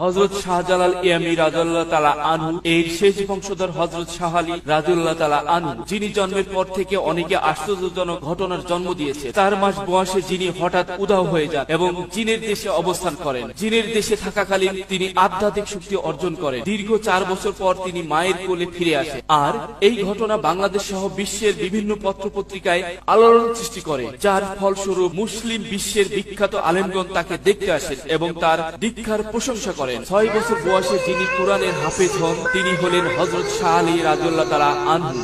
Hazrat Shahjalal yummy রাদিয়াল্লাহু তাআলা আনহু এর শেষ বংশধর হযরত শাহ আলী রাদিয়াল্লাহু তাআলা আনহু, যিনি জন্মের পর থেকে অনেকে আশ্চর্যজনক ঘটনার জন্ম দিয়েছে। 4 মাস বয়সে যিনি হঠাৎ উধাও হয়ে যান এবং জিনের দেশে অবস্থান করেন। জিনের দেশে থাকাকালীন তিনি আধ্যাত্মিক শক্তি অর্জন করেন। দীর্ঘ 4 বছর পর তিনি মায়ের কোলে ফিরে আসেন। আর এই ঘটনা বাংলাদেশ সহ বিশ্বের বিভিন্ন পত্রপত্রিকায় আলোড়ন সৃষ্টি করে, যার ফলস্বরূপ মুসলিম বিশ্বের বিখ্যাত আলেমগণ তাকে দেখতে আসেন এবং তার দীক্ষার প্রশংসা করেন। 6 বছর বয়সে যিনি কোরআনের হাফেজ হন, তিনি হলেন হযরত শাহ আলী রাদিয়াল্লাহু তাআলা আনহু।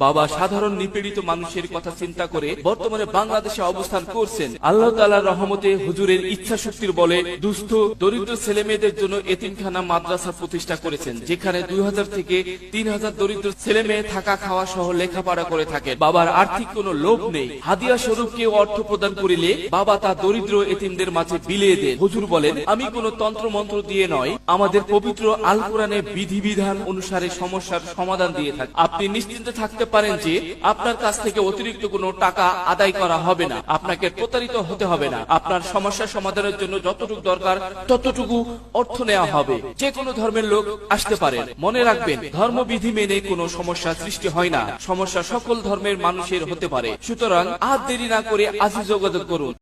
বাবা সাধারণ নিপীড়িত মানুষের কথা চিন্তা করে বর্তমানে বাংলাদেশে অবস্থান করছেন। আল্লাহ তাআলার রহমতে হুজুরের ইচ্ছা শক্তির বলে দুস্থ দরিদ্র ছেলে মেয়েদের জন্য এতিমখানা মাদ্রাসা প্রতিষ্ঠা করেছেন, যেখানে 2000 থেকে 3000 দরিদ্র ছেলে মেয়ে থাকা খাওয়া সহ লেখাপড়া করে থাকে। বাবার আর্থিক কোনো লোভ নেই। হাদিয়া স্বরূপ কেউ অর্থ প্রদান করিলে বাবা তা দরিদ্র এতিমদের মাঝে বিলিয়ে দেন। হুজুর বলেন, আমি কোনো তন্ত্র মন্ত্র দিয়ে নয়, আমাদের পবিত্র আল কোরআনে বিধিবিধান অনুসারে সমস্যার সমাধান দিয়ে থাকি। আপনি নিশ্চিন্তে থাকতে পারেন যে আপনার কাছ থেকে অতিরিক্ত কোনো টাকা আদায় করা হবে না, আপনাকে প্রতারিত হতে হবে না। আপনার সমস্যা সমাধানের জন্য যতটুকু দরকার ততটুকু অর্থ নেওয়া হবে। যে কোনো ধর্মের লোক আসতে পারেন। মনে রাখবেন, ধর্মবিধি মেনে কোনো সমস্যা সৃষ্টি হয় না। সমস্যা সকল ধর্মের মানুষের হতে পারে। সুতরাং আর দেরি না করে আজই যোগাযোগ করুন।